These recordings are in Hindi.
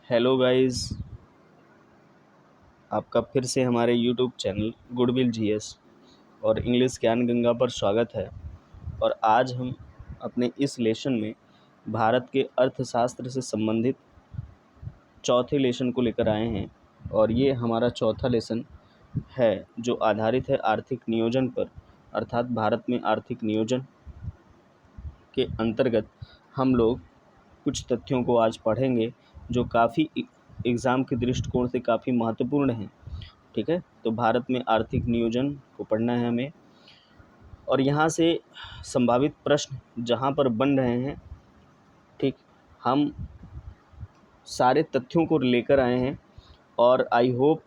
हेलो गाइस, आपका फिर से हमारे यूट्यूब चैनल गुडविल जीएस और इंग्लिश ज्ञान गंगा पर स्वागत है। और आज हम अपने इस लेसन में भारत के अर्थशास्त्र से संबंधित चौथे लेसन को लेकर आए हैं। और ये हमारा चौथा लेसन है जो आधारित है आर्थिक नियोजन पर, अर्थात भारत में आर्थिक नियोजन के अंतर्गत हम लोग कुछ तथ्यों को आज पढ़ेंगे जो काफ़ी एग्ज़ाम के दृष्टिकोण से काफ़ी महत्वपूर्ण हैं। ठीक है, तो भारत में आर्थिक नियोजन को पढ़ना है हमें। और यहाँ से संभावित प्रश्न जहाँ पर बन रहे हैं, ठीक, हम सारे तथ्यों को लेकर आए हैं और आई होप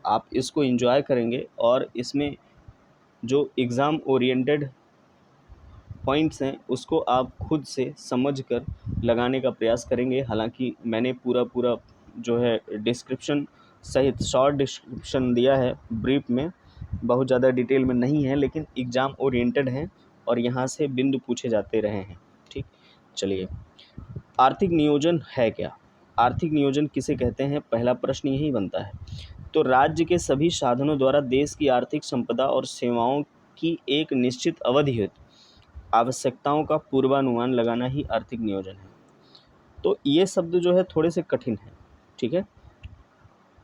आप इसको एंजॉय करेंगे और इसमें जो एग्ज़ाम ओरिएंटेड पॉइंट्स हैं उसको आप खुद से समझकर लगाने का प्रयास करेंगे। हालांकि मैंने पूरा जो है डिस्क्रिप्शन सहित शॉर्ट डिस्क्रिप्शन दिया है, ब्रीफ में, बहुत ज़्यादा डिटेल में नहीं है, लेकिन एग्ज़ाम ओरिएंटेड हैं और यहाँ से बिंदु पूछे जाते रहे हैं। ठीक, चलिए, आर्थिक नियोजन है क्या? आर्थिक नियोजन किसे कहते हैं, पहला प्रश्न यही बनता है। तो राज्य के सभी साधनों द्वारा देश की आर्थिक संपदा और सेवाओं की एक निश्चित अवधि हेतु आवश्यकताओं का पूर्वानुमान लगाना ही आर्थिक नियोजन है। तो ये शब्द जो है थोड़े से कठिन है। ठीक है,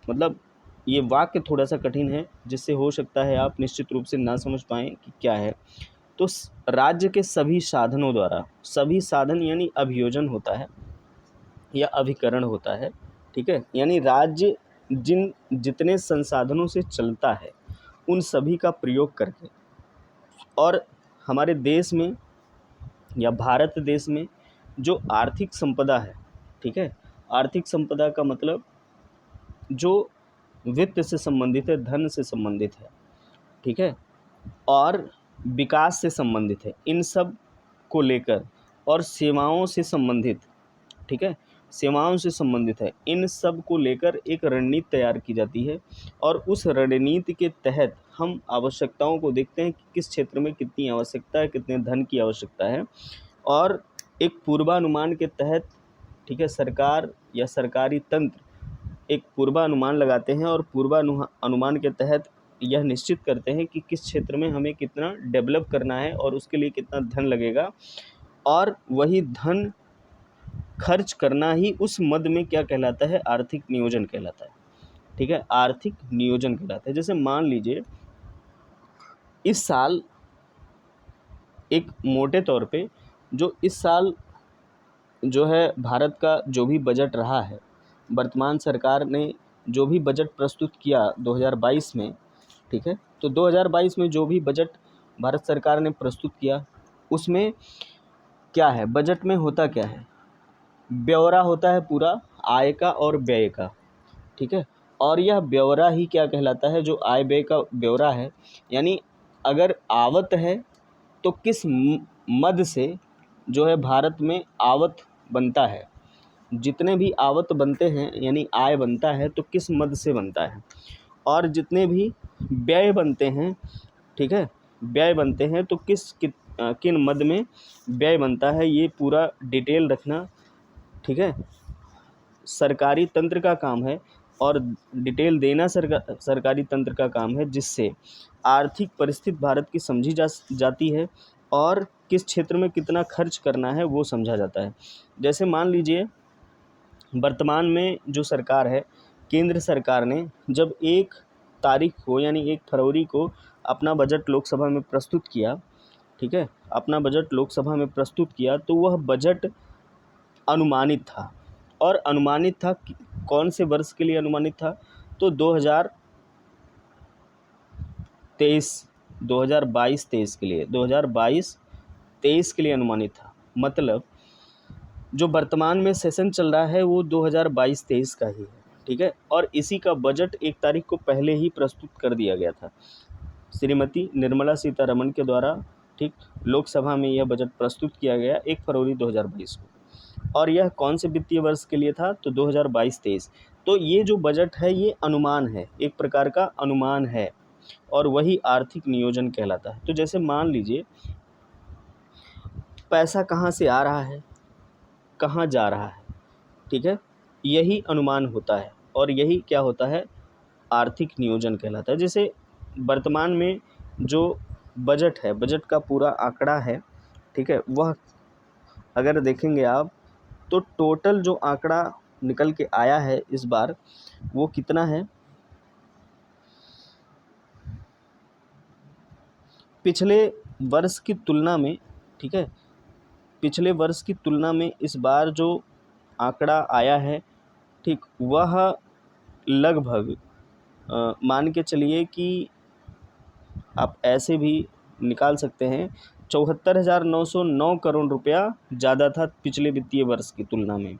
मतलब ये वाक्य थोड़ा सा कठिन है जिससे हो सकता है आप निश्चित रूप से ना समझ पाएँ कि क्या है। तो राज्य के सभी साधनों द्वारा, सभी साधन यानी अभियोजन होता है या अभिकरण होता है। ठीक है, यानी राज्य जितने संसाधनों से चलता है उन सभी का प्रयोग करके, और हमारे देश में या भारत देश में जो आर्थिक संपदा है, ठीक है, आर्थिक संपदा का मतलब जो वित्त से संबंधित है, धन से संबंधित है, ठीक है, और विकास से संबंधित है, इन सब को लेकर, और सेवाओं से संबंधित, ठीक है, सेवाओं से संबंधित है, इन सब को लेकर एक रणनीति तैयार की जाती है। और उस रणनीति के तहत हम आवश्यकताओं को देखते हैं कि किस क्षेत्र में कितनी आवश्यकता है, कितने धन की आवश्यकता है, और एक पूर्वानुमान के तहत, ठीक है, सरकार या सरकारी तंत्र एक पूर्वानुमान लगाते हैं और पूर्वानुमान के तहत यह निश्चित करते हैं कि किस क्षेत्र में हमें कितना डेवलप करना है और उसके लिए कितना धन लगेगा, और वही धन खर्च करना ही उस मद में क्या कहलाता है, आर्थिक नियोजन कहलाता है। ठीक है, आर्थिक नियोजन कहलाता है। जैसे मान लीजिए इस साल, एक मोटे तौर पे जो इस साल जो है भारत का जो भी बजट रहा है, वर्तमान सरकार ने जो भी बजट प्रस्तुत किया 2022 में, ठीक है, तो 2022 में जो भी बजट भारत सरकार ने प्रस्तुत किया उसमें क्या है, बजट में होता क्या है, ब्यौरा होता है पूरा आय का और व्यय का। ठीक है, और यह ब्यौरा ही क्या कहलाता है, जो आय व्यय का ब्यौरा है, यानी अगर आवत है तो किस मद से जो है भारत में आवत बनता है, जितने भी आवत बनते हैं यानी आय बनता है तो किस मद से बनता है, और जितने भी व्यय बनते हैं, ठीक है, व्यय बनते हैं तो किन मद में व्यय बनता है, ये पूरा डिटेल रखना, ठीक है, सरकारी तंत्र का काम है और डिटेल देना सरकारी तंत्र का काम है, जिससे आर्थिक परिस्थिति भारत की समझी जाती है और किस क्षेत्र में कितना खर्च करना है वो समझा जाता है। जैसे मान लीजिए वर्तमान में जो सरकार है, केंद्र सरकार ने जब 1 तारीख को यानी 1 फरवरी को अपना बजट लोकसभा में प्रस्तुत किया, ठीक है, अपना बजट लोकसभा में प्रस्तुत किया, तो वह बजट अनुमानित था। और अनुमानित था कौन से वर्ष के लिए अनुमानित था, तो 2022-23 के लिए, 2022-23 के लिए अनुमानित था। मतलब जो वर्तमान में सेशन चल रहा है वो 2022-23 का ही है। ठीक है, और इसी का बजट 1 तारीख को पहले ही प्रस्तुत कर दिया गया था श्रीमती निर्मला सीतारमण के द्वारा। ठीक, लोकसभा में यह बजट प्रस्तुत किया गया 1 फरवरी 2022 को, और यह कौन से वित्तीय वर्ष के लिए था, तो 2022-23। तो ये जो बजट है ये अनुमान है, एक प्रकार का अनुमान है, और वही आर्थिक नियोजन कहलाता है। तो जैसे मान लीजिए पैसा कहाँ से आ रहा है, कहाँ जा रहा है, ठीक है, यही अनुमान होता है और यही क्या होता है, आर्थिक नियोजन कहलाता है। जैसे वर्तमान में जो बजट है, बजट का पूरा आंकड़ा है, ठीक है, वह अगर देखेंगे आप तो टोटल जो आंकड़ा निकल के आया है इस बार वो कितना है, पिछले वर्ष की तुलना में, ठीक है, पिछले वर्ष की तुलना में इस बार जो आंकड़ा आया है, ठीक, वह लगभग मान के चलिए कि आप ऐसे भी निकाल सकते हैं, 74,909 करोड़ रुपया ज़्यादा था पिछले वित्तीय वर्ष की तुलना में।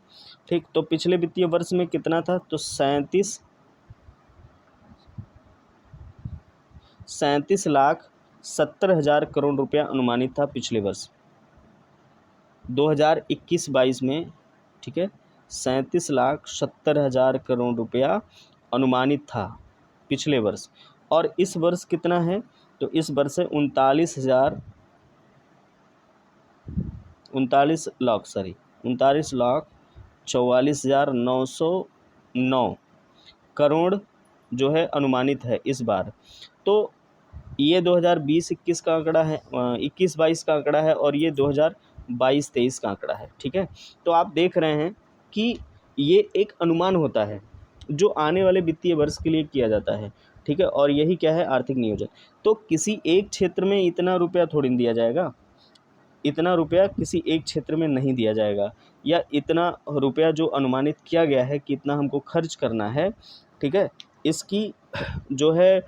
ठीक, तो पिछले वित्तीय वर्ष में कितना था, तो 37,70,000 करोड़ रुपया अनुमानित था पिछले वर्ष 2021-22 में। ठीक है, 37,70,000 करोड़ रुपया अनुमानित था पिछले वर्ष, और इस वर्ष कितना है, तो इस वर्ष है 39,44,909 करोड़ जो है अनुमानित है इस बार। तो ये 2020-21 का आंकड़ा है, 21-22 का आंकड़ा है, और ये 2022-23 का आंकड़ा है। ठीक है, तो आप देख रहे हैं कि ये एक अनुमान होता है जो आने वाले वित्तीय वर्ष के लिए किया जाता है। ठीक है, और यही क्या है, आर्थिक नियोजन। तो किसी एक क्षेत्र में इतना रुपया थोड़ी दिया जाएगा, इतना रुपया किसी एक क्षेत्र में नहीं दिया जाएगा, या इतना रुपया जो अनुमानित किया गया है कि इतना हमको खर्च करना है, ठीक है, इसकी जो है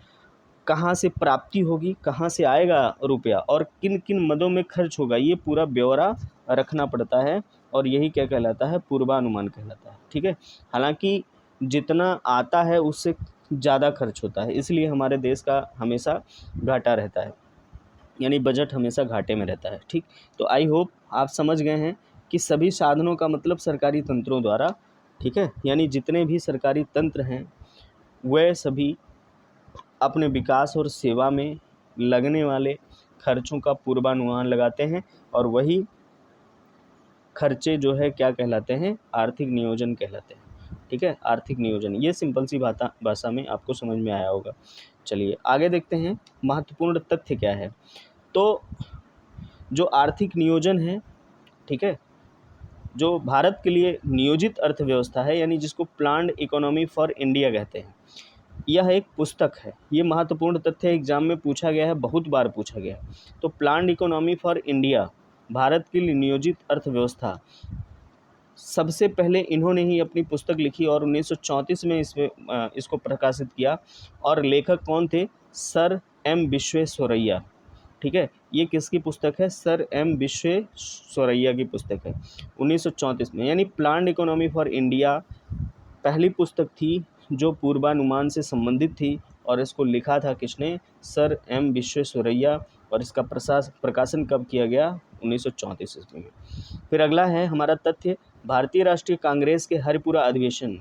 कहाँ से प्राप्ति होगी, कहाँ से आएगा रुपया और किन किन मदों में खर्च होगा, ये पूरा ब्यौरा रखना पड़ता है, और यही क्या कहलाता है, पूर्वानुमान कहलाता है। ठीक है, हालांकि जितना आता है उससे ज़्यादा खर्च होता है, इसलिए हमारे देश का हमेशा घाटा रहता है, यानी बजट हमेशा घाटे में रहता है। ठीक, तो आई होप आप समझ गए हैं कि सभी साधनों का मतलब सरकारी तंत्रों द्वारा, ठीक है, यानी जितने भी सरकारी तंत्र हैं वह सभी अपने विकास और सेवा में लगने वाले खर्चों का पूर्वानुमान लगाते हैं, और वही खर्चे जो है क्या कहलाते हैं, आर्थिक नियोजन कहलाते हैं। ठीक है, आर्थिक नियोजन, ये सिंपल सी भाषा में आपको समझ में आया होगा। चलिए आगे देखते हैं महत्वपूर्ण तथ्य क्या है। तो जो आर्थिक नियोजन है, ठीक है, जो भारत के लिए नियोजित अर्थव्यवस्था है, यानी जिसको प्लान्ड इकोनॉमी फॉर इंडिया कहते हैं, यह एक पुस्तक है। ये महत्वपूर्ण तथ्य एग्जाम में पूछा गया है, बहुत बार पूछा गया है। तो planned economy for India, Bharat के लिए नियोजित अर्थव्यवस्था, सबसे पहले इन्होंने ही अपनी पुस्तक लिखी और 1934 में इसको प्रकाशित किया, और लेखक कौन थे, सर एम विश्वेश्वरैया। ठीक है, ये किसकी पुस्तक है, सर एम विश्वेश्वरैया की पुस्तक है 1934 में। यानी प्लान्ड इकोनॉमी फॉर इंडिया पहली पुस्तक थी जो पूर्वानुमान से संबंधित थी, और इसको लिखा था किसने, सर एम विश्वेश्वरैया, और इसका प्रकाशन कब किया गया, 1934 ईस्वी में। फिर अगला है हमारा तथ्य, भारतीय राष्ट्रीय कांग्रेस के हरिपुरा अधिवेशन,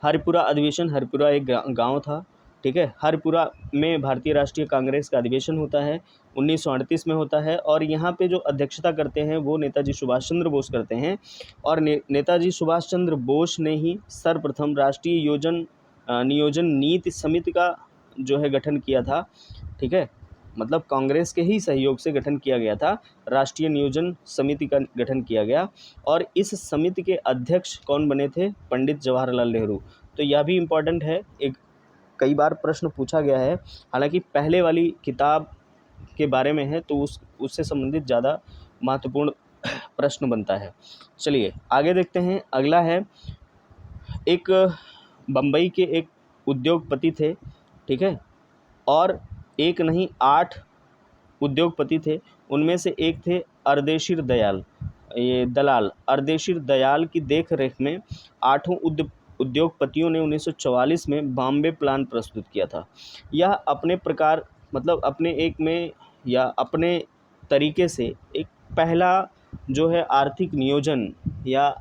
हरिपुरा एक गांव था। ठीक है, हरिपुरा में भारतीय राष्ट्रीय कांग्रेस का अधिवेशन होता है, 1938 में होता है, और यहाँ पे जो अध्यक्षता करते हैं वो नेताजी सुभाष चंद्र बोस करते हैं, और नेताजी सुभाष चंद्र बोस ने ही सर्वप्रथम राष्ट्रीय नियोजन नीति समिति का जो है गठन किया था। ठीक है, मतलब कांग्रेस के ही सहयोग से गठन किया गया था, राष्ट्रीय नियोजन समिति का गठन किया गया, और इस समिति के अध्यक्ष कौन बने थे, पंडित जवाहरलाल नेहरू। तो यह भी इम्पोर्टेंट है, एक कई बार प्रश्न पूछा गया है, हालांकि पहले वाली किताब के बारे में है तो उससे संबंधित ज़्यादा महत्वपूर्ण प्रश्न बनता है। चलिए आगे देखते हैं, अगला है, एक बम्बई के एक उद्योगपति थे, ठीक है, और एक नहीं 8 उद्योगपति थे, उनमें से एक थे अर्देशीर दयाल की देख रेख में 8 उद्योगपतियों ने 1944 में बॉम्बे प्लान प्रस्तुत किया था। यह अपने प्रकार, मतलब अपने एक में या अपने तरीके से एक पहला जो है आर्थिक नियोजन या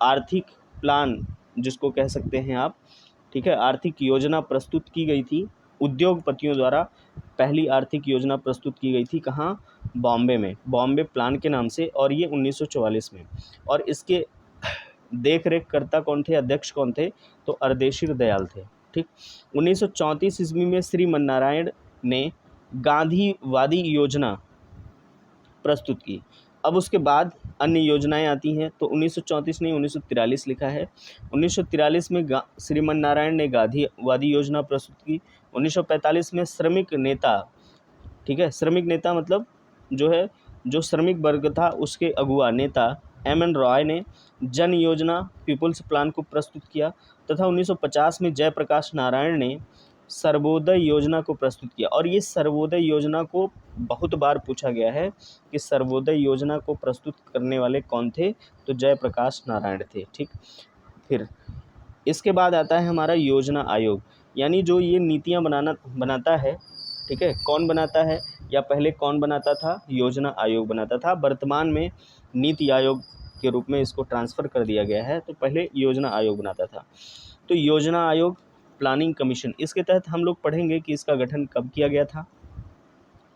आर्थिक प्लान जिसको कह सकते हैं आप, ठीक है, आर्थिक योजना प्रस्तुत की गई थी उद्योगपतियों द्वारा। पहली आर्थिक योजना प्रस्तुत की गई थी कहाँ, बॉम्बे में, बॉम्बे प्लान के नाम से, और ये 1944 में। और इसके देख रेख करता कौन थे, अध्यक्ष कौन थे, तो अर्देशीर दयाल थे। ठीक, 1934 ईस्वी में श्रीमन्नारायण ने गांधीवादी योजना प्रस्तुत की। अब उसके बाद अन्य योजनाएं आती हैं, तो 1934 नहीं 1943 लिखा है। 1943 में श्रीमन्नारायण ने गांधीवादी योजना प्रस्तुत की। 1945 में श्रमिक नेता, ठीक है, श्रमिक नेता मतलब जो है, जो श्रमिक वर्ग था उसके अगुआ नेता एम.एन. रॉय ने जन योजना पीपुल्स प्लान को प्रस्तुत किया, तथा 1950 में जयप्रकाश नारायण ने सर्वोदय योजना को प्रस्तुत किया। और ये सर्वोदय योजना को बहुत बार पूछा गया है कि सर्वोदय योजना को प्रस्तुत करने वाले कौन थे, तो जयप्रकाश नारायण थे। ठीक, फिर इसके बाद आता है हमारा योजना आयोग, यानी जो ये नीतियाँ बनाता है। ठीक है, कौन बनाता है, या पहले कौन बनाता था, योजना आयोग बनाता था। वर्तमान में नीति आयोग के रूप में इसको ट्रांसफ़र कर दिया गया है, तो पहले योजना आयोग बनाता था। तो योजना आयोग, प्लानिंग कमीशन, इसके तहत हम लोग पढ़ेंगे कि इसका गठन कब किया गया था।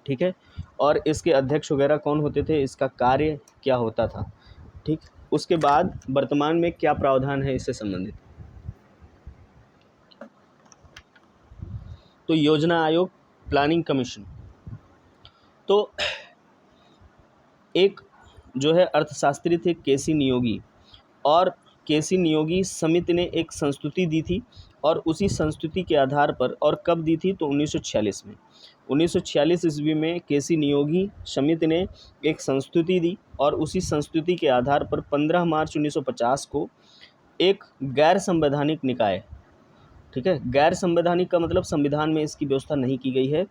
ठीक है, और इसके अध्यक्ष वगैरह कौन होते थे, इसका कार्य क्या होता था। ठीक, उसके बाद वर्तमान में क्या प्रावधान है इससे संबंधित। तो योजना आयोग, प्लानिंग कमीशन, तो एक जो है अर्थशास्त्री थे केसी नियोगी, और केसी नियोगी समिति ने एक संस्तुति दी थी, और उसी संस्तुति के आधार पर, और कब दी थी, तो 1946 में। 1946 ईस्वी में केसी नियोगी समिति ने एक संस्तुति दी, और उसी संस्तुति के आधार पर 15 मार्च 1950 को एक गैर संवैधानिक निकाय, ठीक है, गैर संवैधानिक का मतलब संविधान में इसकी व्यवस्था नहीं की गई है,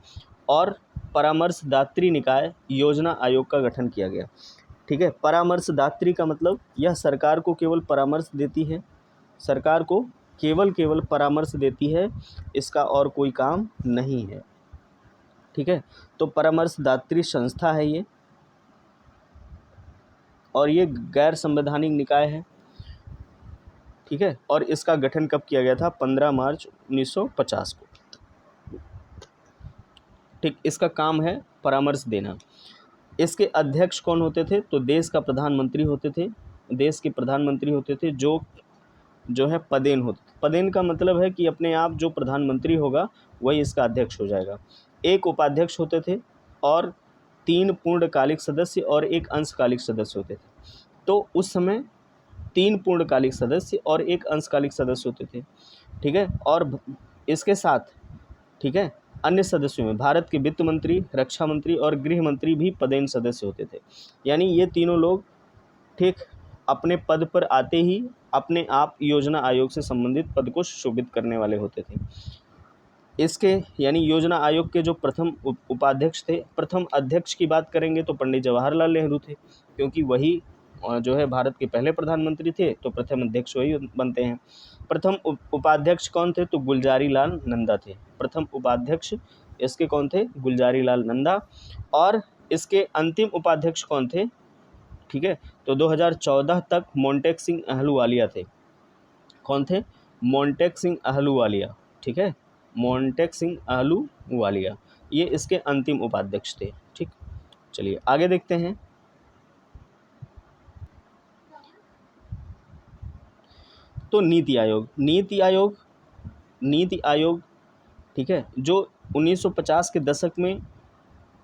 और परामर्शदात्री निकाय योजना आयोग का गठन किया गया। ठीक है, परामर्शदात्री का मतलब यह सरकार को केवल परामर्श देती है, सरकार को केवल परामर्श देती है, इसका और कोई काम नहीं है। ठीक है, तो परामर्शदात्री संस्था है ये, और ये गैर संवैधानिक निकाय है। ठीक है, और इसका गठन कब किया गया था, 15 मार्च 1950 को। ठीक, इसका काम है परामर्श देना। इसके अध्यक्ष कौन होते थे, तो देश का प्रधानमंत्री होते थे, देश के प्रधानमंत्री होते थे, जो है पदेन होते थे। पदेन का मतलब है कि अपने आप जो प्रधानमंत्री होगा वही इसका अध्यक्ष हो जाएगा। एक उपाध्यक्ष होते थे, और 3 पूर्णकालिक सदस्य और 1 अंशकालिक सदस्य होते थे। तो उस समय 3 पूर्णकालिक सदस्य और 1 अंशकालिक सदस्य होते थे। ठीक है, और इसके साथ, ठीक है, अन्य सदस्यों में भारत के वित्त मंत्री, रक्षा मंत्री और गृह मंत्री भी पदेन सदस्य होते थे। यानी ये तीनों लोग, ठीक, अपने पद पर आते ही अपने आप योजना आयोग से संबंधित पद को शोभित करने वाले होते थे। इसके यानी योजना आयोग के जो प्रथम उपाध्यक्ष थे, प्रथम अध्यक्ष की बात करेंगे तो पंडित जवाहरलाल नेहरू थे, क्योंकि वही जो है भारत के पहले प्रधानमंत्री थे, तो प्रथम अध्यक्ष वही बनते हैं। प्रथम उपाध्यक्ष कौन थे, तो गुलजारी लाल नंदा थे। प्रथम उपाध्यक्ष इसके कौन थे, गुलजारी लाल नंदा। और इसके अंतिम उपाध्यक्ष कौन थे, ठीक है, तो 2014 तक मोंटेक सिंह अहलूवालिया थे। कौन थे, मोंटेक सिंह अहलूवालिया। ठीक है, मोंटेक सिंह अहलूवालिया, ये इसके अंतिम उपाध्यक्ष थे। ठीक, चलिए आगे देखते हैं। तो नीति आयोग, ठीक है, जो 1950 के दशक में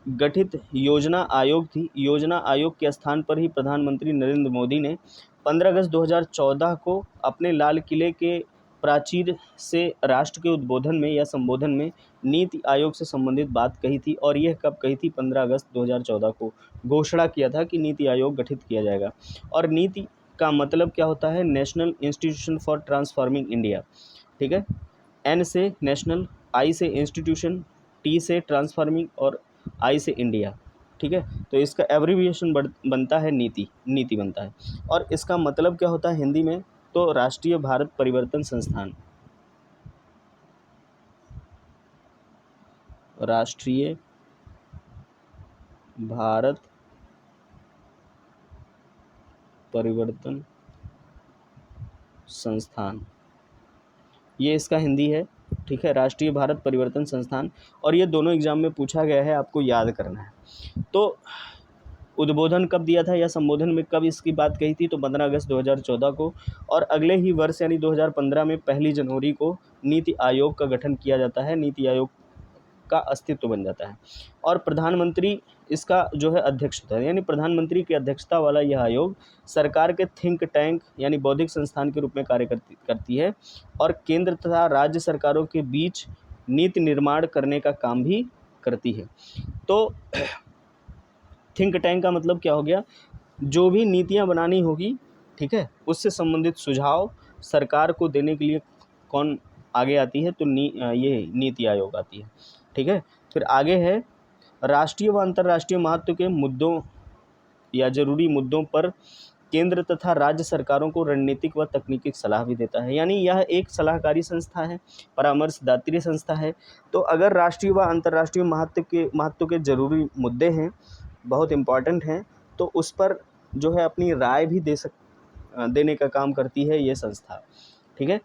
गठित योजना आयोग थी। योजना आयोग के स्थान पर ही प्रधानमंत्री नरेंद्र मोदी ने 15 अगस्त 2014 को अपने लाल किले के प्राचीर से राष्ट्र के उद्बोधन में या संबोधन में नीति आयोग से संबंधित बात कही थी। और यह कब कही थी, 15 अगस्त 2014 को घोषणा किया था कि नीति आयोग गठित किया जाएगा। और नीति का मतलब क्या होता है, national institution for transforming India. ठीक है, एन से नेशनल, आई से इंस्टीट्यूशन, टी से ट्रांसफॉर्मिंग और आई से इंडिया। ठीक है, तो इसका एब्रीविएशन बनता है नीति बनता है। और इसका मतलब क्या होता है हिंदी में, तो राष्ट्रीय भारत परिवर्तन संस्थान, राष्ट्रीय भारत परिवर्तन संस्थान, ये इसका हिंदी है। ठीक है, राष्ट्रीय भारत परिवर्तन संस्थान। और ये दोनों एग्जाम में पूछा गया है, आपको याद करना है। तो उद्बोधन कब दिया था या संबोधन में कब इसकी बात कही थी, तो 15 अगस्त 2014 को। और अगले ही वर्ष यानी 2015 में 1 जनवरी को नीति आयोग का गठन किया जाता है, नीति आयोग का अस्तित्व बन जाता है। और प्रधानमंत्री इसका जो है अध्यक्ष होता है, यानी प्रधानमंत्री की अध्यक्षता वाला यह आयोग सरकार के थिंक टैंक यानी बौद्धिक संस्थान के रूप में कार्य करती है और केंद्र तथा राज्य सरकारों के बीच नीति निर्माण करने का काम भी करती है। तो थिंक टैंक का मतलब क्या हो गया, जो भी नीतियाँ बनानी होगी, ठीक है, उससे संबंधित सुझाव सरकार को देने के लिए कौन आगे आती है, तो ये नीति आयोग आती है, ठीक है। फिर आगे है राष्ट्रीय व अंतर्राष्ट्रीय महत्व के मुद्दों या जरूरी मुद्दों पर केंद्र तथा राज्य सरकारों को रणनीतिक व तकनीकी सलाह भी देता है, यानी यह एक सलाहकारी संस्था है, परामर्शदात्री संस्था है। तो अगर राष्ट्रीय व अंतर्राष्ट्रीय महत्व के जरूरी मुद्दे हैं, बहुत इम्पॉर्टेंट हैं, तो उस पर जो है अपनी राय भी देने का काम करती है ये संस्था, ठीक है।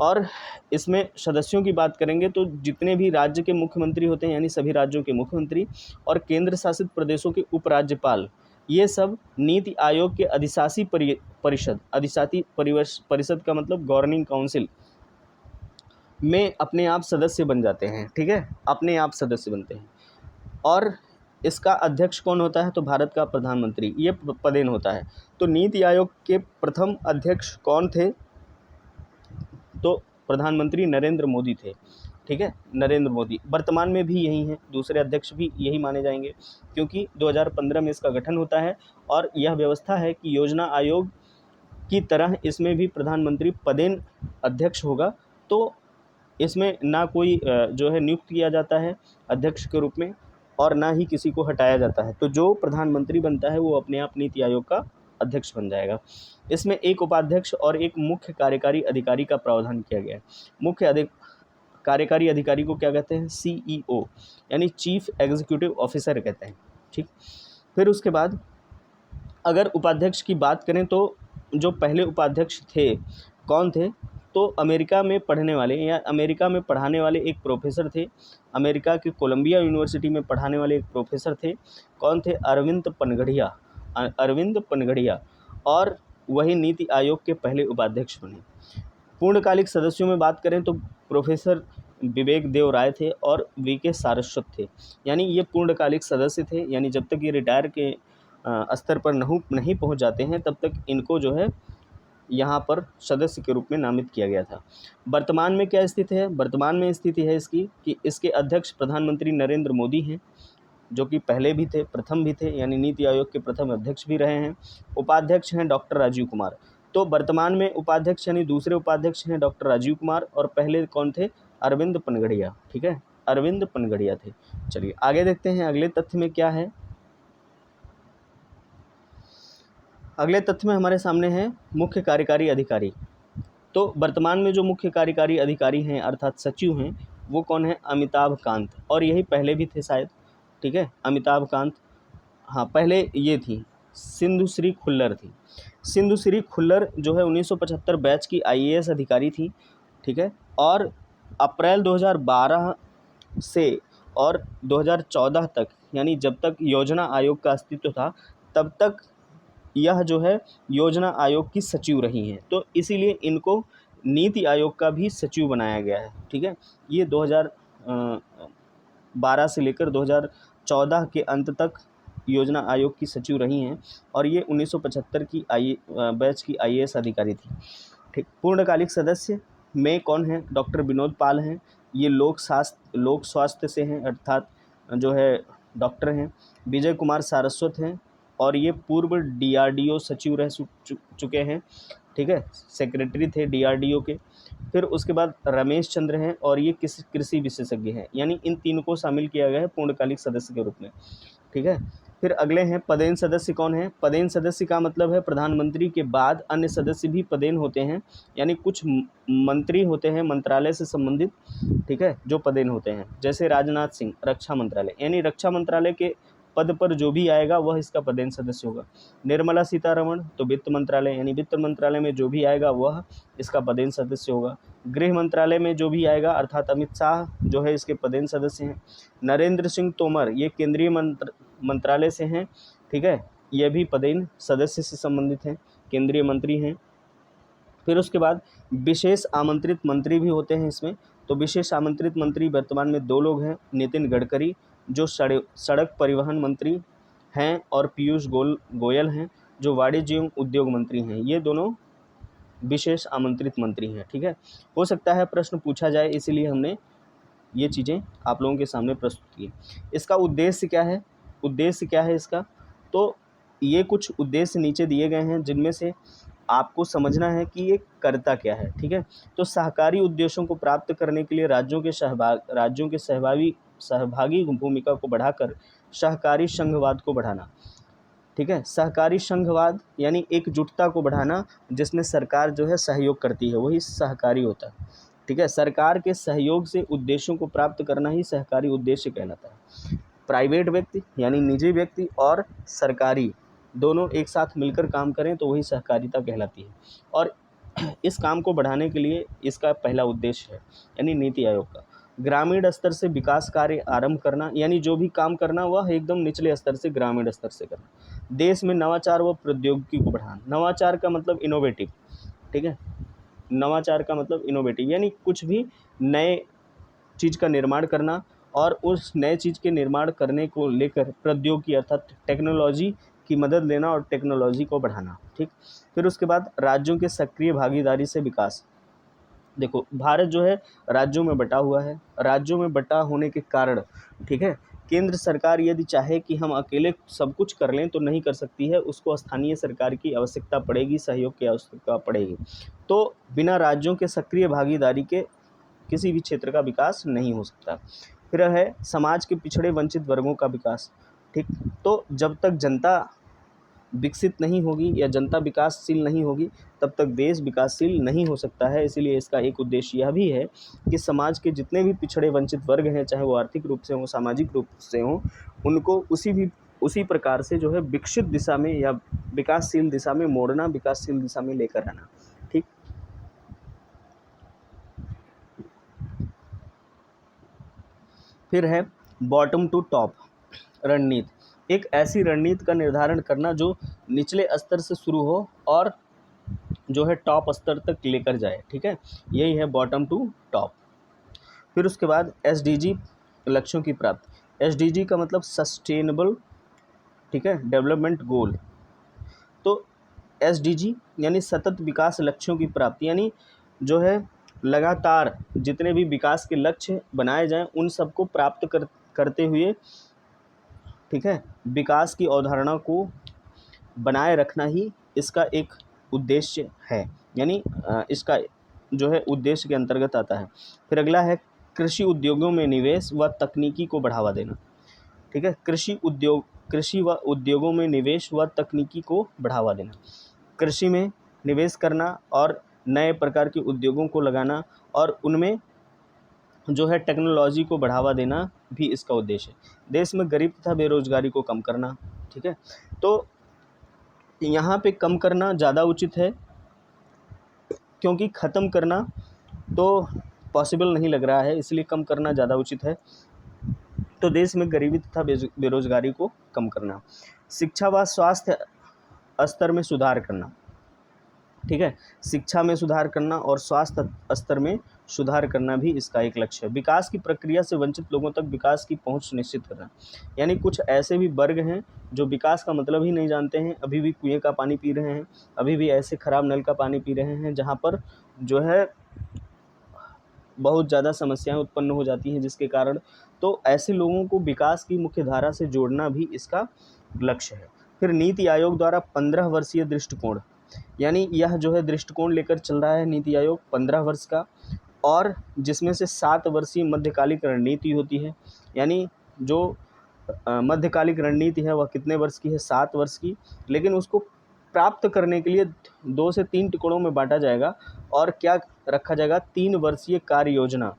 और इसमें सदस्यों की बात करेंगे तो जितने भी राज्य के मुख्यमंत्री होते हैं, यानी सभी राज्यों के मुख्यमंत्री और केंद्र शासित प्रदेशों के उपराज्यपाल, ये सब नीति आयोग के अधिशासी परिषद का मतलब गवर्निंग काउंसिल में अपने आप सदस्य बन जाते हैं, ठीक है, अपने आप सदस्य बनते हैं। और इसका अध्यक्ष कौन होता है, तो भारत का प्रधानमंत्री ये पदेन होता है। तो नीति आयोग के प्रथम अध्यक्ष कौन थे, तो प्रधानमंत्री नरेंद्र मोदी थे, ठीक है, नरेंद्र मोदी। वर्तमान में भी यही हैं, दूसरे अध्यक्ष भी यही माने जाएंगे, क्योंकि 2015 में इसका गठन होता है और यह व्यवस्था है कि योजना आयोग की तरह इसमें भी प्रधानमंत्री पदेन अध्यक्ष होगा। तो इसमें ना कोई जो है नियुक्त किया जाता है अध्यक्ष के रूप में और ना ही किसी को हटाया जाता है। तो जो प्रधानमंत्री बनता है वो अपने आप नीति आयोग का अध्यक्ष बन जाएगा। इसमें एक उपाध्यक्ष और एक मुख्य कार्यकारी अधिकारी का प्रावधान किया गया है। मुख्य कार्यकारी अधिकारी को क्या कहते हैं, CEO, यानी चीफ एग्जीक्यूटिव ऑफिसर कहते हैं, ठीक। फिर उसके बाद अगर उपाध्यक्ष की बात करें तो जो पहले उपाध्यक्ष थे कौन थे, तो अमेरिका में पढ़ने वाले या अमेरिका में पढ़ाने वाले एक प्रोफेसर थे, अमेरिका के कोलंबिया यूनिवर्सिटी में पढ़ाने वाले एक प्रोफेसर थे, कौन थे, अरविंद पनगड़िया, और वही नीति आयोग के पहले उपाध्यक्ष बने। पूर्णकालिक सदस्यों में बात करें तो प्रोफेसर विवेक देव राय थे और VK सारस्वत थे, यानी ये पूर्णकालिक सदस्य थे, यानी जब तक ये रिटायर के स्तर पर नहीं पहुंच जाते हैं तब तक इनको जो है यहाँ पर सदस्य के रूप में नामित किया गया था। वर्तमान में क्या स्थिति है, वर्तमान में स्थिति है इसकी कि इसके अध्यक्ष प्रधानमंत्री नरेंद्र मोदी हैं, जो कि पहले भी थे, प्रथम भी थे, यानी नीति आयोग के प्रथम अध्यक्ष भी रहे हैं। उपाध्यक्ष हैं डॉक्टर राजीव कुमार। तो वर्तमान में उपाध्यक्ष यानी दूसरे उपाध्यक्ष हैं डॉक्टर राजीव कुमार और पहले कौन थे, अरविंद पनगड़िया, ठीक है, अरविंद पनगड़िया थे। चलिए आगे देखते हैं अगले तथ्य में क्या है। अगले तथ्य में हमारे सामने है मुख्य कार्यकारी अधिकारी। तो वर्तमान में जो मुख्य कार्यकारी अधिकारी हैं अर्थात सचिव हैं वो कौन है, अमिताभ कांत, और यही पहले भी थे शायद, ठीक है, अमिताभ कांत। हाँ, पहले ये थी सिंधु श्री खुल्लर थी। सिंधु श्री खुल्लर जो है 1975 बैच की IAS अधिकारी थी, ठीक है, और अप्रैल 2012 से और 2014 तक, यानी जब तक योजना आयोग का अस्तित्व था तब तक यह जो है योजना आयोग की सचिव रही हैं। तो इसीलिए इनको नीति आयोग का भी सचिव बनाया गया है, ठीक है। ये 2012 से लेकर 2014 के अंत तक योजना आयोग की सचिव रही हैं और ये 1975 की बैच की IAS अधिकारी थी, ठीक। पूर्णकालिक सदस्य में कौन है, डॉक्टर विनोद पाल हैं, ये लोक स्वास्थ्य से हैं, अर्थात जो है डॉक्टर हैं। विजय कुमार सारस्वत हैं और ये पूर्व DRDO सचिव रह चुके हैं, ठीक है, सेक्रेटरी थे DRDO के। फिर उसके बाद रमेश चंद्र हैं और ये कृषि विशेषज्ञ हैं, यानी इन तीनों को शामिल किया गया है पूर्णकालिक सदस्य के रूप में, ठीक है। फिर अगले हैं पदेन सदस्य कौन है। पदेन सदस्य का मतलब है प्रधानमंत्री के बाद अन्य सदस्य भी पदेन होते हैं, यानी कुछ मंत्री होते हैं मंत्रालय से संबंधित, ठीक है, जो पदेन होते हैं, जैसे राजनाथ सिंह रक्षा मंत्रालय, यानी रक्षा मंत्रालय के पद पर जो भी आएगा वह इसका पदेन सदस्य होगा। निर्मला सीतारमण तो वित्त मंत्रालय, यानी वित्त मंत्रालय में जो भी आएगा वह इसका पदेन सदस्य होगा। गृह मंत्रालय में जो भी आएगा अर्थात अमित शाह जो है इसके पदेन सदस्य हैं। नरेंद्र सिंह तोमर ये केंद्रीय मंत्रालय से हैं, ठीक है, ये भी पदेन सदस्य से संबंधित हैं, केंद्रीय मंत्री हैं। फिर उसके बाद विशेष आमंत्रित मंत्री भी होते हैं इसमें। तो विशेष आमंत्रित मंत्री वर्तमान में 2 लोग हैं, नितिन गडकरी जो सड़क परिवहन मंत्री हैं, और पीयूष गोयल हैं जो वाणिज्य एवं उद्योग मंत्री हैं। ये दोनों विशेष आमंत्रित मंत्री हैं। ठीक है, हो सकता है प्रश्न पूछा जाए, इसीलिए हमने ये चीज़ें आप लोगों के सामने प्रस्तुत की। इसका उद्देश्य क्या है? उद्देश्य क्या है इसका? तो ये कुछ उद्देश्य नीचे दिए गए हैं, जिनमें से आपको समझना है कि ये करता क्या है। ठीक है, तो सहकारी उद्देश्यों को प्राप्त करने के लिए राज्यों के सहभागी भूमिका को बढ़ाकर सहकारी संघवाद को बढ़ाना। ठीक है, सहकारी संघवाद यानी एकजुटता को बढ़ाना, जिसमें सरकार जो है सहयोग करती है, वही सहकारी होता है। ठीक है, सरकार के सहयोग से उद्देश्यों को प्राप्त करना ही सहकारी उद्देश्य कहलाता है। प्राइवेट व्यक्ति यानी निजी व्यक्ति और सरकारी दोनों एक साथ मिलकर काम करें तो वही सहकारिता कहलाती है। और इस काम को बढ़ाने के लिए इसका पहला उद्देश्य है, यानी नीति आयोग का ग्रामीण स्तर से विकास कार्य आरंभ करना, यानी जो भी काम करना वह एकदम निचले स्तर से, ग्रामीण स्तर से करना। देश में नवाचार व प्रौद्योगिकी को बढ़ाना। नवाचार का मतलब इनोवेटिव। ठीक है, नवाचार का मतलब इनोवेटिव यानी कुछ भी नए चीज़ का निर्माण करना, और उस नए चीज़ के निर्माण करने को लेकर प्रौद्योगिकी अर्थात टेक्नोलॉजी की मदद लेना और टेक्नोलॉजी को बढ़ाना। ठीक, फिर उसके बाद राज्यों के सक्रिय भागीदारी से विकास। देखो, भारत जो है राज्यों में बटा हुआ है। राज्यों में बटा होने के कारण, ठीक है, केंद्र सरकार यदि चाहे कि हम अकेले सब कुछ कर लें तो नहीं कर सकती है, उसको स्थानीय सरकार की आवश्यकता पड़ेगी, सहयोग की आवश्यकता पड़ेगी। तो बिना राज्यों के सक्रिय भागीदारी के किसी भी क्षेत्र का विकास नहीं हो सकता। फिर है समाज के पिछड़े वंचित वर्गों का विकास। ठीक, तो जब तक जनता विकसित नहीं होगी या जनता विकासशील नहीं होगी, तब तक देश विकासशील नहीं हो सकता है। इसीलिए इसका एक उद्देश्य यह भी है कि समाज के जितने भी पिछड़े वंचित वर्ग हैं, चाहे वो आर्थिक रूप से हों, सामाजिक रूप से हों, उनको उसी प्रकार से जो है विकसित दिशा में या विकासशील दिशा में मोड़ना, विकासशील दिशा में लेकर आना। ठीक, फिर है बॉटम टू टॉप रणनीति। एक ऐसी रणनीति का निर्धारण करना जो निचले स्तर से शुरू हो और जो है टॉप स्तर तक लेकर जाए। ठीक है, यही है बॉटम टू टॉप। फिर उसके बाद एसडीजी लक्ष्यों की प्राप्ति। एसडीजी का मतलब सस्टेनेबल, ठीक है, डेवलपमेंट गोल। तो एसडीजी यानी सतत विकास लक्ष्यों की प्राप्ति, यानी जो है लगातार जितने भी विकास के लक्ष्य बनाए जाएं उन सबको प्राप्त करते हुए, ठीक है, विकास की अवधारणा को बनाए रखना ही इसका एक उद्देश्य है, यानी इसका जो है उद्देश्य के अंतर्गत आता है। फिर अगला है कृषि उद्योगों में निवेश व तकनीकी को बढ़ावा देना। ठीक है, कृषि व उद्योगों में निवेश व तकनीकी को बढ़ावा देना। कृषि में निवेश करना और नए प्रकार के उद्योगों को लगाना और उनमें जो है टेक्नोलॉजी को बढ़ावा देना भी इसका उद्देश्य है। देश में गरीब तथा बेरोजगारी को कम करना। ठीक है, तो यहाँ पे कम करना ज़्यादा उचित है, क्योंकि ख़त्म करना तो पॉसिबल नहीं लग रहा है, इसलिए कम करना ज़्यादा उचित है। तो देश में गरीबी तथा बेरोजगारी को कम करना। शिक्षा व स्वास्थ्य स्तर में सुधार करना। ठीक है, शिक्षा में सुधार करना और स्वास्थ्य स्तर में सुधार करना भी इसका एक लक्ष्य है। विकास की प्रक्रिया से वंचित लोगों तक विकास की पहुंच निश्चित करना, यानी कुछ ऐसे भी वर्ग हैं जो विकास का मतलब ही नहीं जानते हैं, अभी भी कुएं का पानी पी रहे हैं, अभी भी ऐसे खराब नल का पानी पी रहे हैं जहाँ पर जो है बहुत ज़्यादा समस्याएं उत्पन्न हो जाती हैं, जिसके कारण तो ऐसे लोगों को विकास की मुख्य धारा से जोड़ना भी इसका लक्ष्य है। फिर नीति आयोग द्वारा 15 वर्षीय दृष्टिकोण, यानी यह जो है दृष्टिकोण लेकर चल रहा है नीति आयोग 15 वर्ष का, और जिसमें से 7 वर्षीय मध्यकालिक रणनीति होती है। यानी जो मध्यकालिक रणनीति है वह कितने वर्ष की है? 7 वर्ष की, लेकिन उसको प्राप्त करने के लिए 2 से 3 टुकड़ों में बांटा जाएगा और क्या रखा जाएगा? 3 वर्षीय कार्य योजना।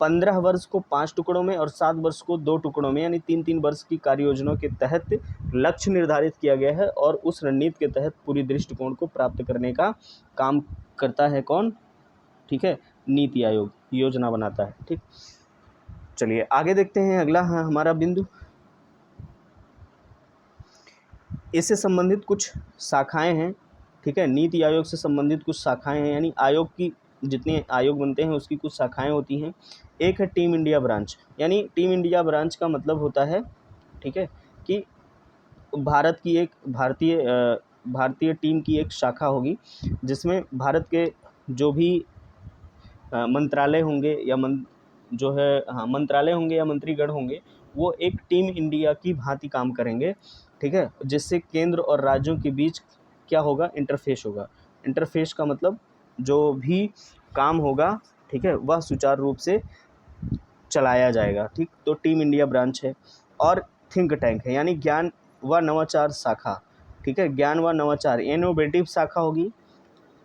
15 वर्ष को 5 टुकड़ों में और 7 वर्ष को 2 टुकड़ों में, यानी 3-3 वर्ष की कार्य योजनाओं के तहत लक्ष्य निर्धारित किया गया है, और उस रणनीति के तहत पूरी दृष्टिकोण को प्राप्त करने का काम करता है कौन? ठीक है, नीति आयोग योजना बनाता है। ठीक, चलिए आगे देखते हैं। अगला है हमारा बिंदु इससे संबंधित कुछ शाखाएं हैं, ठीक है। नीति आयोग से संबंधित कुछ शाखाएं हैं, यानी आयोग की जितने आयोग बनते हैं उसकी कुछ शाखाएं होती हैं। एक है टीम इंडिया ब्रांच, यानी टीम इंडिया ब्रांच का मतलब होता है, ठीक है, कि भारत की एक भारतीय टीम की एक शाखा होगी जिसमें भारत के जो भी मंत्रालय होंगे या मंत्रालय होंगे या मंत्रीगण होंगे, वो एक टीम इंडिया की भांति काम करेंगे, ठीक है। जिससे केंद्र और राज्यों के बीच क्या होगा, इंटरफेस होगा। इंटरफेस का मतलब जो भी काम होगा, ठीक है, वह सुचारू रूप से चलाया जाएगा, ठीक। तो टीम इंडिया ब्रांच है। और थिंक टैंक है, यानी ज्ञान व नवाचार शाखा, ठीक है। ज्ञान व नवाचार इनोवेटिव शाखा होगी,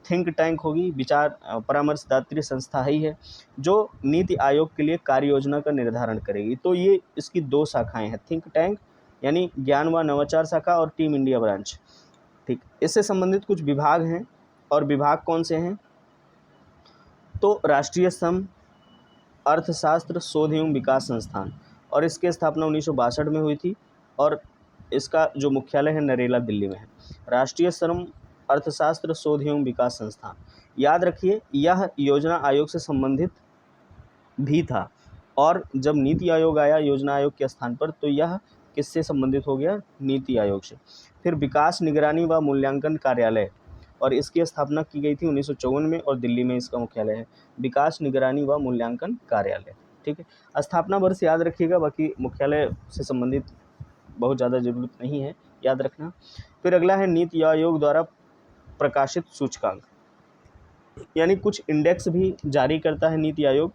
थिंक टैंक होगी, विचार परामर्शदात्री संस्था ही है जो नीति आयोग के लिए कार्य योजना का निर्धारण करेगी। तो ये इसकी दो शाखाएं हैं, थिंक टैंक यानी ज्ञान व नवाचार शाखा और टीम इंडिया ब्रांच, ठीक। इससे संबंधित कुछ विभाग हैं, और विभाग कौन से हैं, तो राष्ट्रीय श्रम अर्थशास्त्र शोध एवं विकास संस्थान, और इसकी स्थापना 1962 में हुई थी, और इसका जो मुख्यालय है नरेला, दिल्ली में है। राष्ट्रीय श्रम अर्थशास्त्र शोध एवं विकास संस्थान, याद रखिए यह योजना आयोग से संबंधित भी था, और जब नीति आयोग आया योजना आयोग के स्थान पर, तो यह किससे संबंधित हो गया, नीति आयोग से। फिर विकास निगरानी व मूल्यांकन कार्यालय, और इसकी स्थापना की गई थी 1954 में, और दिल्ली में इसका मुख्यालय है। विकास निगरानी व मूल्यांकन कार्यालय, ठीक है। स्थापना वर्ष याद रखिएगा, बाकी मुख्यालय से संबंधित बहुत ज़्यादा ज़रूरत नहीं है, याद रखना। फिर अगला है नीति आयोग द्वारा प्रकाशित सूचकांक, यानी कुछ इंडेक्स भी जारी करता है नीति आयोग,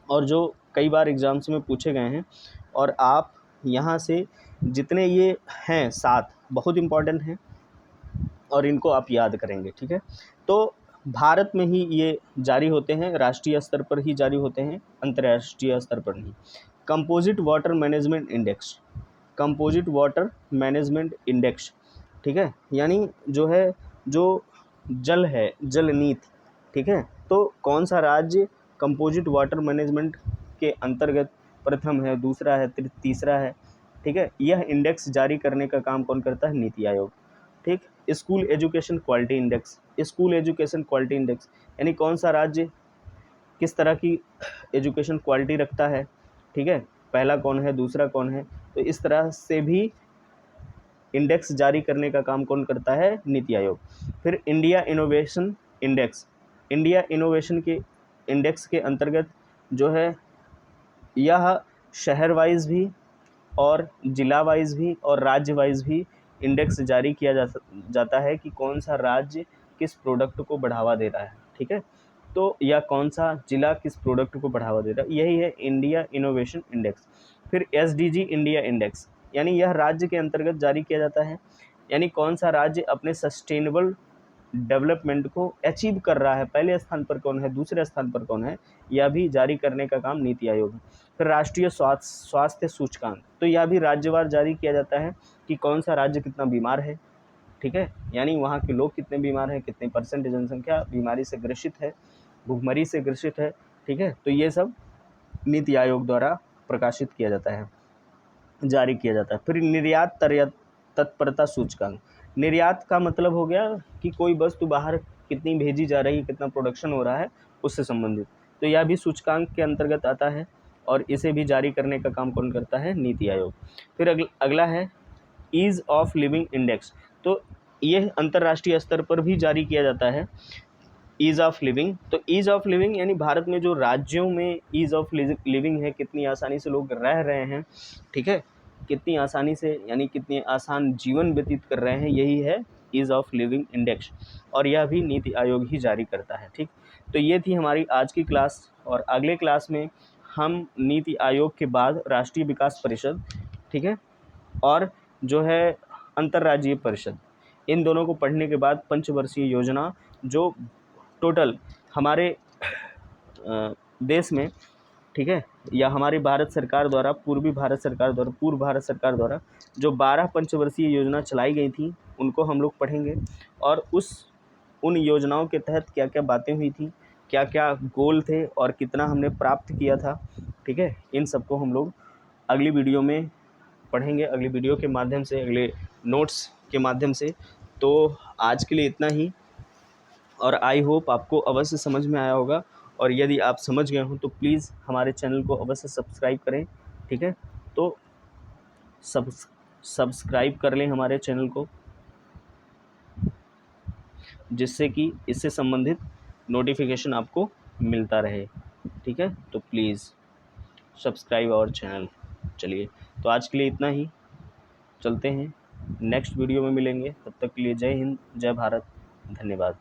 और जो कई बार एग्जाम्स में पूछे गए हैं, और आप यहाँ से जितने ये हैं 7 बहुत इम्पॉर्टेंट हैं, और इनको आप याद करेंगे, ठीक है। तो भारत में ही ये जारी होते हैं, राष्ट्रीय स्तर पर ही जारी होते हैं, अंतर्राष्ट्रीय स्तर पर नहीं। Composite water management index, composite water management index, ठीक है, यानी जो है जो जल है, जल नीति, ठीक है। तो कौन सा राज्य कंपोजिट वाटर मैनेजमेंट के अंतर्गत प्रथम है, दूसरा है, तीसरा है, ठीक है। यह इंडेक्स जारी करने का काम कौन करता है, नीति आयोग, ठीक। School education quality index, school education quality index, यानी कौन सा राज्य किस तरह की एजुकेशन क्वालिटी रखता है, ठीक है, पहला कौन है, दूसरा कौन है। तो इस तरह से भी इंडेक्स जारी करने का काम कौन करता है, नीति आयोग। फिर India innovation index, India innovation के इंडेक्स के अंतर्गत जो है यह शहर वाइज भी और ज़िला वाइज भी और राज्य वाइज भी इंडेक्स जारी किया जाता है कि कौन सा राज्य किस प्रोडक्ट को बढ़ावा दे रहा है, ठीक है। तो या कौन सा ज़िला किस प्रोडक्ट को बढ़ावा दे रहा है, यही है इंडिया इनोवेशन इंडेक्स। फिर एसडीजी इंडिया इंडेक्स, यानी यह राज्य के अंतर्गत जारी किया जाता है, यानी कौन सा राज्य अपने सस्टेनेबल डेवलपमेंट को अचीव कर रहा है, पहले स्थान पर कौन है, दूसरे स्थान पर कौन है, यह भी जारी करने का काम नीति आयोग है। फिर राष्ट्रीय स्वास्थ्य सूचकांक, तो यह भी राज्यवार जारी किया जाता है कि कौन सा राज्य कितना बीमार है, ठीक है, यानी वहाँ के लोग कितने बीमार हैं, कितने % जनसंख्या बीमारी से ग्रसित है, भूखमरी से ग्रसित है, ठीक है। तो ये सब नीति आयोग द्वारा प्रकाशित किया जाता है, जारी किया जाता है। फिर निर्यात तत्परता सूचकांक, निर्यात का मतलब हो गया कि कोई वस्तु बाहर कितनी भेजी जा रही है, कितना प्रोडक्शन हो रहा है, उससे संबंधित। तो यह भी सूचकांक के अंतर्गत आता है, और इसे भी जारी करने का काम कौन करता है, नीति आयोग। फिर अगला है ईज़ ऑफ लिविंग इंडेक्स, तो यह अंतर्राष्ट्रीय स्तर पर भी जारी किया जाता है, ईज़ ऑफ लिविंग। तो ईज़ ऑफ लिविंग यानी भारत में जो राज्यों में ईज़ ऑफ लिविंग है, कितनी आसानी से लोग रह रहे हैं, ठीक है, कितनी आसानी से यानी कितनी आसान जीवन व्यतीत कर रहे हैं, यही है ईज़ ऑफ लिविंग इंडेक्स, और यह भी नीति आयोग ही जारी करता है, ठीक। तो ये थी हमारी आज की क्लास, और अगले क्लास में हम नीति आयोग के बाद राष्ट्रीय विकास परिषद, ठीक है, और जो है अंतर्राज्यीय परिषद, इन दोनों को पढ़ने के बाद पंचवर्षीय योजना जो टोटल हमारे देश में, ठीक है, या हमारी भारत सरकार द्वारा, पूर्व भारत सरकार द्वारा जो 12 पंचवर्षीय योजना चलाई गई थी, उनको हम लोग पढ़ेंगे, और उन योजनाओं के तहत क्या क्या बातें हुई थी, क्या क्या गोल थे, और कितना हमने प्राप्त किया था, ठीक है। इन सबको हम लोग अगली वीडियो में पढ़ेंगे अगली वीडियो के माध्यम से, अगले नोट्स के माध्यम से। तो आज के लिए इतना ही, और आई होप आपको अवश्य समझ में आया होगा। और यदि आप समझ गए हों तो प्लीज़ हमारे चैनल को अवश्य सब्सक्राइब करें, ठीक है। तो सब्सक्राइब कर लें हमारे चैनल को, जिससे कि इससे संबंधित नोटिफिकेशन आपको मिलता रहे, ठीक है। तो प्लीज़ सब्सक्राइब आवर चैनल। चलिए, तो आज के लिए इतना ही, चलते हैं, नेक्स्ट वीडियो में मिलेंगे। तब तक के लिए जय हिंद, जय भारत, धन्यवाद।